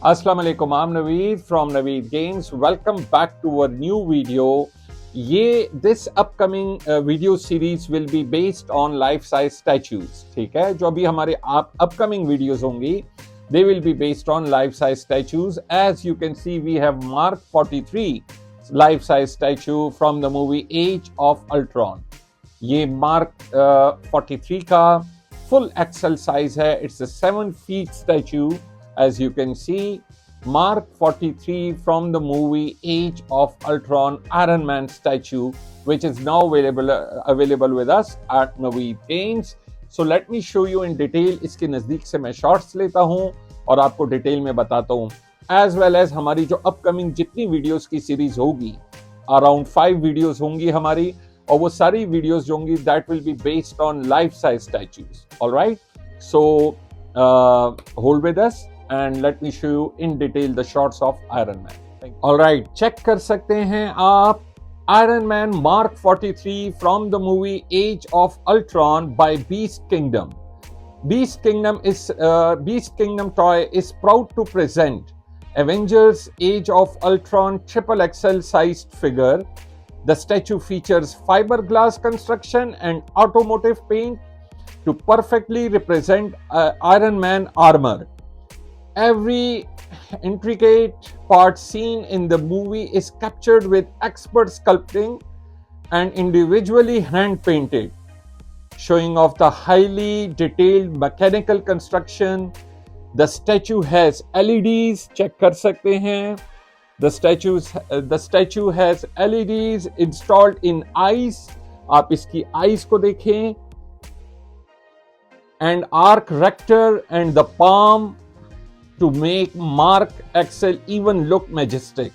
अस्सलाम वालेकुम, I'm Naveed from Naveed Games. Welcome back to a new video. This upcoming video series will be based on life size statues. ठीक है, जो अभी हमारे upcoming videos होंगी, they will be based on life size statues. As you can see, we have Mark 43 life size statue from the movie Age of Ultron. ये Mark 43 का full XL size है. It's a 7 feet statue. As you can see, Mark 43 from the movie Age of Ultron Iron Man statue, which is now available with us at Naveed Games. So let me show you in detail. इसके नज़दीक से मैं shorts लेता हूँ और आपको detail में बताता हूँ, as well as हमारी जो अपकमिंग जितनी वीडियोस की सीरीज होगी, अराउंड 5 वीडियोस होंगी हमारी, और वो सारी वीडियोस जो होंगी that will be based on life size statues. Alright, so hold with us and let me show you in detail the shots of Iron Man. Alright, check कर सकते हैं आप Iron Man Mark 43 from the movie Age of Ultron by Beast Kingdom. Beast Kingdom toy is proud to present Avengers Age of Ultron Triple XL sized figure. The statue features fiberglass construction and automotive paint to perfectly represent Iron Man armor. Every intricate part seen in the movie is captured with expert sculpting and individually hand painted, showing off the highly detailed mechanical construction. The statue has LEDs, check कर सकते हैं. The statue has LEDs installed in eyes. आप इसकी eyes को देखें. And arc rector and the palm to make Mark XL even look majestic.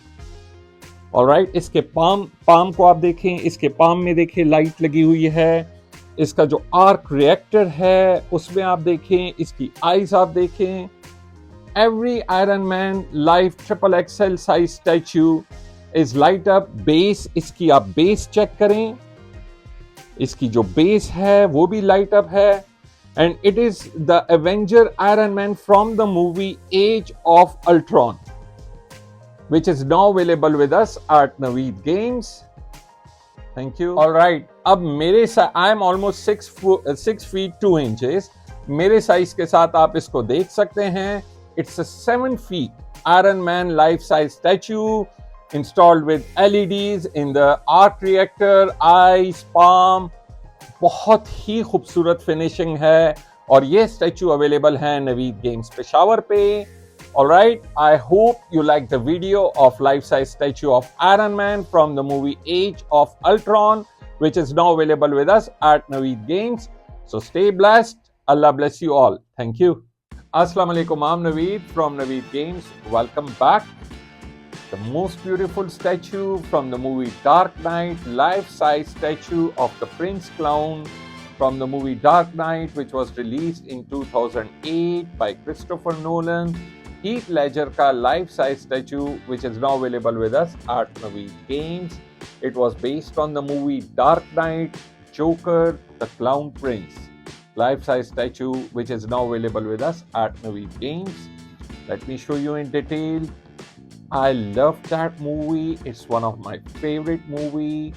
Alright, इसके palm को आप देखें, इसके palm में देखें लाइट लगी हुई है. इसका जो आर्क रिएक्टर है उसमें आप देखें, इसकी आईज आप देखें. Every Iron Man Life Triple XL size statue is light up. Base, इसकी आप बेस चेक करें, इसकी जो बेस है वो भी लाइट अप है. And it is the Avenger Iron Man from the movie Age of Ultron, which is now available with us at Naveed Games. Thank you. All right. अब मेरे I am almost 6 feet 2 inches. मेरे size के साथ आप इसको देख सकते हैं. It's a 7 feet Iron Man life size statue installed with LEDs in the arc reactor, eyes, palm. बहुत ही खूबसूरत फिनिशिंग है और ये स्टैचू अवेलेबल है नवीद गेम्स पेशावर पे. Alright, I hope you like the video of life size statue of Iron Man from the movie Age of Ultron, which is now available with us at Naveed Games. So stay blessed. अल्लाह bless you all. Thank you. अस्सलाम वालेकुम, I am Naveed from Naveed Games. Welcome back. The most beautiful statue from the movie Dark Knight, life-size statue of the Prince Clown from the movie Dark Knight, which was released in 2008 by Christopher Nolan. Heath Ledger ka life-size statue, which is now available with us at Naveed Games. It was based on the movie Dark Knight, Joker, the Clown Prince. Life-size statue, which is now available with us at Naveed Games. Let me show you in detail. I love that movie. It's one of my favorite movie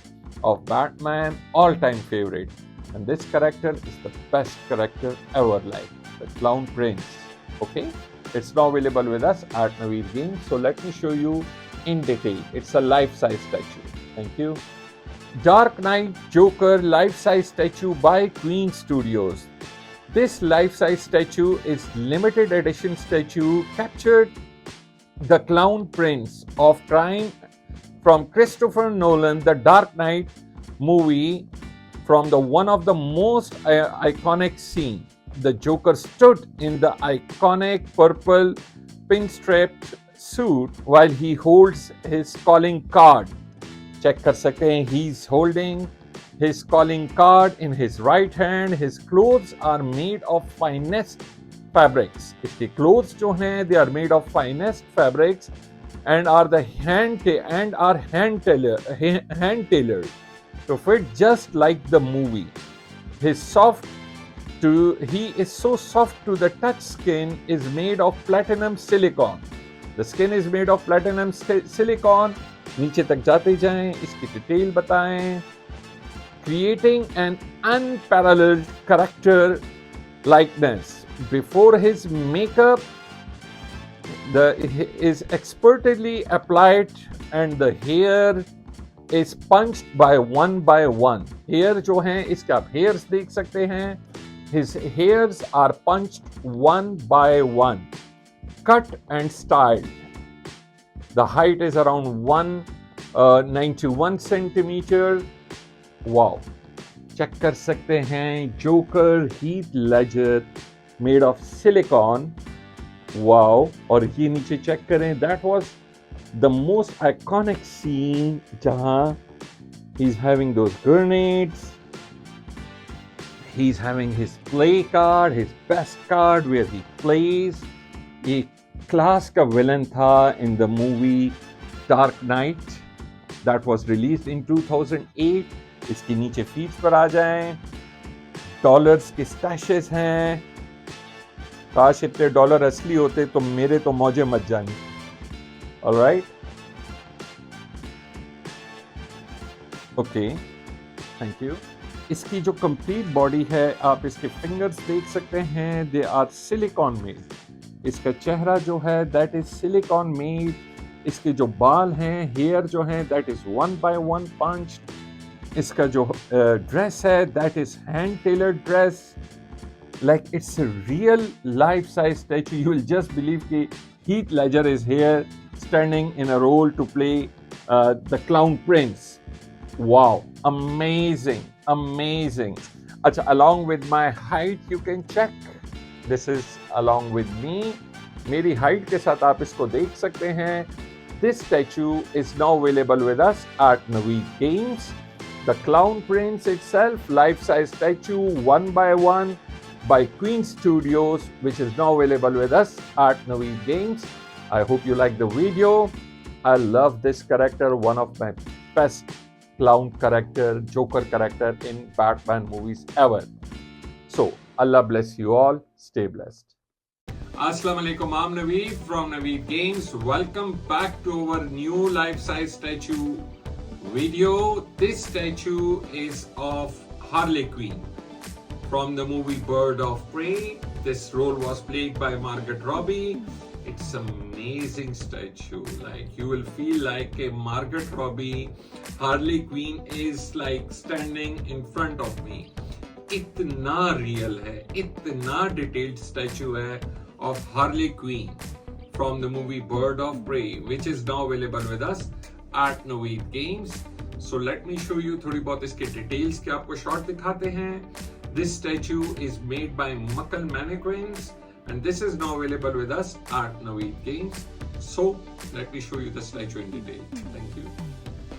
of Batman, all-time favorite. And this character is the best character ever, like the Clown Prince. Okay, it's now available with us at Naveed Games. So let me show you in detail. It's a life-size statue. Thank you. Dark Knight Joker life-size statue by Queen Studios. This life-size statue is limited edition statue captured the Clown Prince of Crime from Christopher Nolan, the Dark Knight movie, from the one of the most iconic scene. The Joker stood in the iconic purple pinstriped suit while he holds his calling card. Check कर सकते हैं, he's holding his calling card in his right hand. His clothes are made of finest fabrics. इसके clothes जो हैं, they are made of finest fabrics and are hand tailored to fit just like the movie. He is so soft to the touch. Skin is made of platinum silicone the skin is made of platinum silicon. नीचे तक जाते जाएं, इसकी detail बताएं। Creating an unparalleled character likeness before his makeup is expertly applied and the hair is punched by one hair जो हैं इसके आप hairs देख सकते हैं। his hairs are punched one by one, cut and styled। the height is around 191 centimeter। wow, check कर सकते हैं joker Heath Ledger made of silicon. Wow, और ये नीचे चेक करें, that was the most iconic scene जहां he is having those grenades, he is having his play card, his best card where he plays. ये class का villain था in the movie Dark Knight that was released in 2008। इसके नीचे feeds पर आ जाएं। Dollars के स्टैशेस हैं। काश इतने डॉलर असली होते तो मेरे तो मौजे मच जानी। Alright, okay, thank you. इसकी जो कंप्लीट बॉडी है, आप इसके फिंगर्स देख सकते हैं, दे आर सिलिकॉन मेड। इसका चेहरा जो है दैट इज सिलिकॉन मेड। इसके जो बाल हैं, हेयर जो हैं, दैट इज 1 by 1 पंच्ड। इसका जो ड्रेस है that is hand tailored dress, like it's a real life size statue. You will just believe कि Heath Ledger is here standing in a role to play the clown prince. Wow, amazing amazing. अच्छा, along with my height you can check, this is along with me, मेरी height के साथ आप इसको देख सकते हैं। This statue is now available with us at Naveed Games। The Clown Prince itself, life-size statue 1 by 1 by Queen Studios, which is now available with us at Naveed Games। I hope you like the video. I love this character, one of my best clown character, Joker character in Batman movies ever. So, Allah bless you all. Stay blessed. Assalamu alaikum, I'm Naveed from Naveed Games. Welcome back to our new life-size statue video. This statue is of Harley Quinn from the movie Bird of Prey. This role was played by Margot Robbie. It's amazing statue. Like you will feel like a Margot Robbie Harley Quinn is like standing in front of me. इतना real है, इतना detailed statue है of Harley Quinn from the movie Bird of Prey, which is now available with us at Naveed Games। So let me show you थोड़ी बहुत इसके details के आपको short दिखाते हैं। This statue is made by Muckle Mannequins and this is now available with us at Naveed Games। So let me show you the statue in detail. Thank you।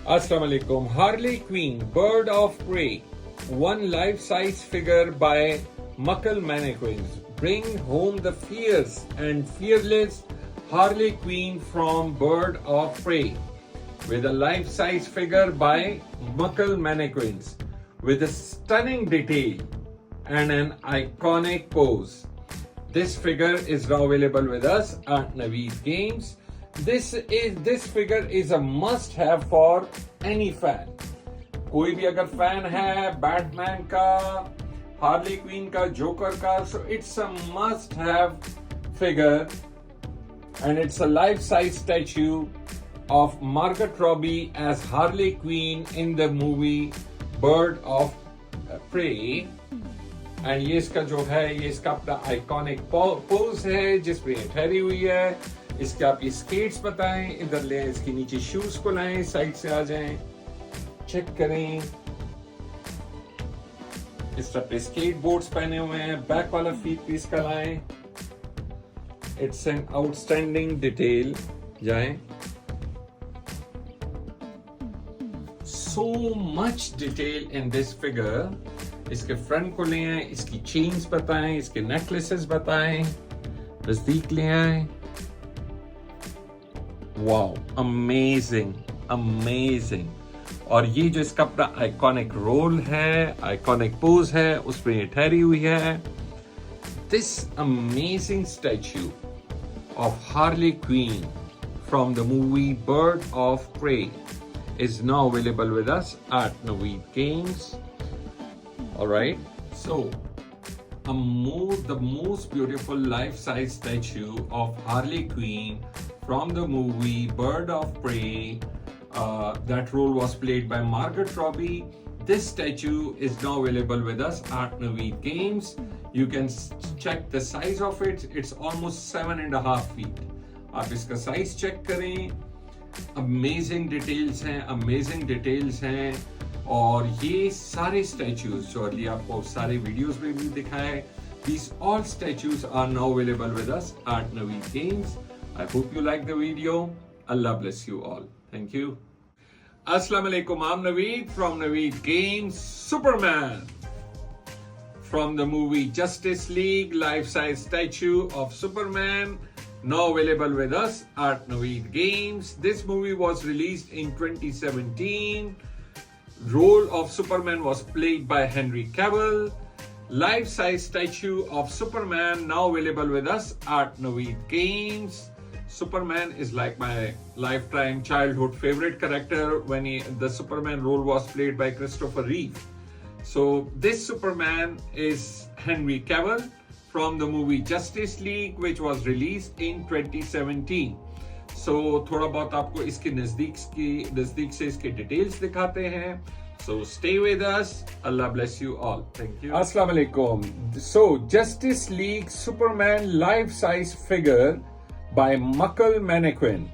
Assalamu alaikum। Harley Quinn, Bird of Prey, one life-size figure by Muckle Mannequins, bring home the fierce and fearless Harley Quinn from Bird of Prey with a life-size figure by Muckle Mannequins with a stunning detail and an iconic pose. This figure is now available with us at Naveed Games। This figure is a must-have for any fan। कोई भी अगर fan है Batman का, Harley Quinn का, joker का, so it's a must-have figure and it's a life-size statue of Margot Robbie as Harley Quinn in the movie Bird of Prey। And ये इसका जो है, ये इसका अपना आइकॉनिक पोज है जिसमें ठहरी हुई है। इसके आप ये स्केट्स बताएं, इधर ले इसके नीचे शूज को लाएं, साइड से आ जाएं, चेक करें। इस तरह पे स्केट बोर्ड्स पहने हुए हैं, बैक वाला फीट पीस का लाएं। It's an outstanding detail. जाएं, so much detail in this figure। इसके फ्रंट को ले आए, इसकी चेन्स बताएं, इसके नेकलेसेस बताएं, नजदीक ले आए। Wow, amazing amazing. और ये जो इसका अपना आइकॉनिक रोल है, आइकॉनिक पोज है, उसमें ये ठहरी हुई है। This amazing statue of Harley Quinn from the movie Bird of Prey is now available with us at Naveed Games. All right, so the most beautiful life-size statue of Harley Quinn from the movie Bird of Prey. That role was played by Margot Robbie. This statue is now available with us at Naveed Games. You can check the size of it. It's almost 7.5 feet. आप इसका size check करें. Amazing details हैं, और ये सारे statues जो अभी आपको सारे videos में भी दिखाए, these all statues are now available with us at Naveed Games. I hope you like the video. Allah bless you all. Thank you. Assalamu alaikum. I'm Naveed from Naveed Games. Superman from the movie Justice League, life-size statue of Superman, now available with us at Naveed Games. This movie was released in 2017. Role of Superman was played by Henry Cavill. Life-size statue of Superman now available with us at Naveed Games. Superman is like my lifetime childhood favorite character when the Superman role was played by Christopher Reeve. So this Superman is Henry Cavill from the movie Justice League, which was released in 2017. So थोड़ा बहुत आपको इसके नजदीक से इसके details दिखाते हैं. So stay with us. Allah bless you all. Thank you. Assalamu alaikum. So Justice League Superman life-size figure by Muckle Mannequin.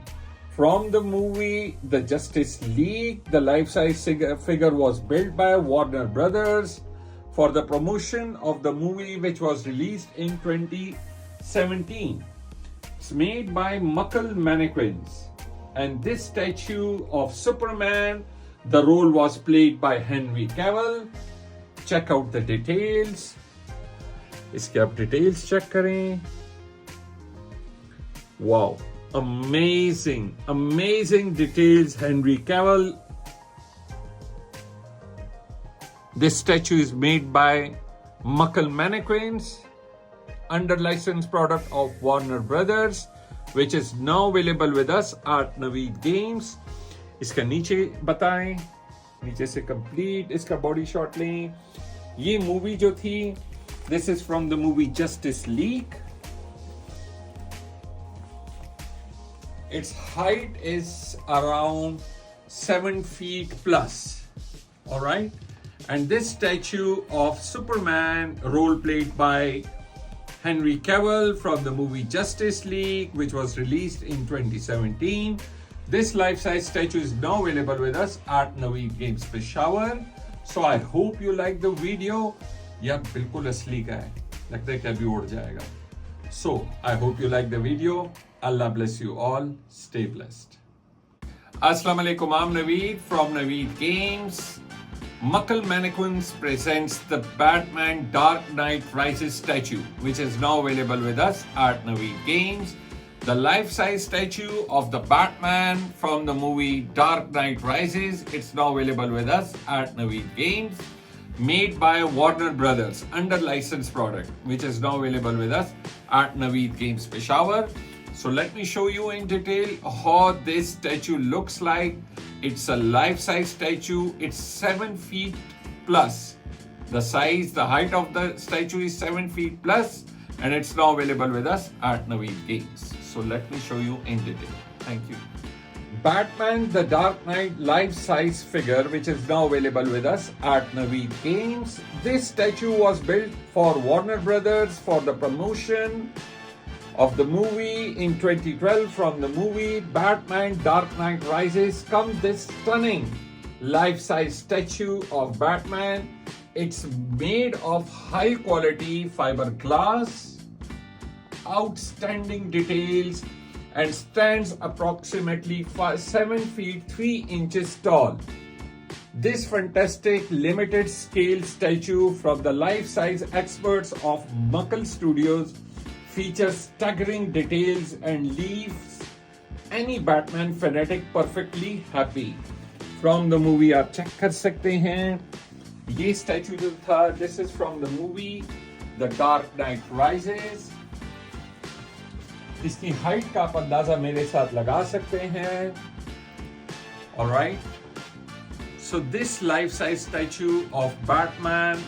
From the movie The Justice League, the life-size figure was built by Warner Brothers for the promotion of the movie, which was released in 2017. It's made by Muckle Mannequins. And this statue of Superman, the role was played by Henry Cavill. Check out the details. इसके आप details check करें. Wow, amazing details, Henry Cavill. This statue is made by Muckle Mannequins, under license product of Warner Brothers, which is now available with us at Naveed Games. इसका नीचे बताएं, नीचे से complete इसका body shot लें. ये movie जो थी, this is from the movie Justice League. Its height is around 7 feet plus. All right. And this statue of Superman, role played by Henry Cavill from the movie Justice League, which was released in 2017. This life-size statue is now available with us at Naveed Games Peshawar. So I hope you like the video. यह बिल्कुल असली का है, लगता है कि अभी उड़ जाएगा. So I hope you like the video. Allah bless you all. Stay blessed. Assalamu alaikum. I'm Naveed from Naveed Games. Muckle Mannequins presents the Batman Dark Knight Rises statue, which is now available with us at Naveed Games. The life-size statue of the Batman from the movie Dark Knight Rises, it's now available with us at Naveed Games. Made by Warner Brothers, under licensed product, which is now available with us at Naveed Games Peshawar. So let me show you in detail how this statue looks like. It's a life-size statue. It's 7 feet plus. The height of the statue is 7 feet plus, and it's now available with us at Naveed Games. So let me show you in detail. Thank you. Batman the Dark Knight life-size figure, which is now available with us at Naveed Games. This statue was built for Warner Brothers for the promotion of the movie in 2012. From the movie Batman Dark Knight Rises comes this stunning life-size statue of Batman. It's made of high-quality fiberglass, outstanding details, and stands approximately 7 feet 3 inches tall. This fantastic limited scale statue from the life-size experts of Muckle Studios features staggering details and leaves any Batman fanatic perfectly happy. From the movie आप check कर सकते हैं. ये statue जो था, this is from the movie The Dark Knight Rises. इसकी height का आप अंदाजा मेरे साथ लगा सकते हैं. Alright. So this life-size statue of Batman,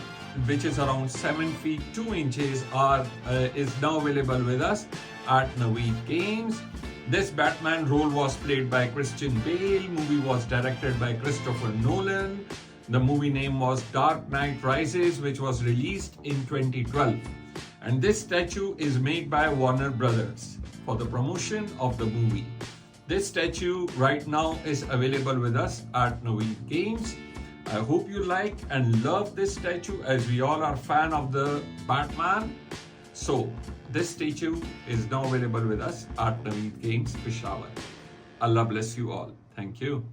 which is around 7 feet 2 inches, is now available with us at Naveed Games. This Batman role was played by Christian Bale. Movie was directed by Christopher Nolan. The movie name was Dark Knight Rises, which was released in 2012. And this statue is made by Warner Brothers for the promotion of the movie. This statue right now is available with us at Naveed Games. I hope you like and love this statue, as we all are fan of the Batman. So this statue is now available with us at Naveed Games, Peshawar. Allah bless you all. Thank you.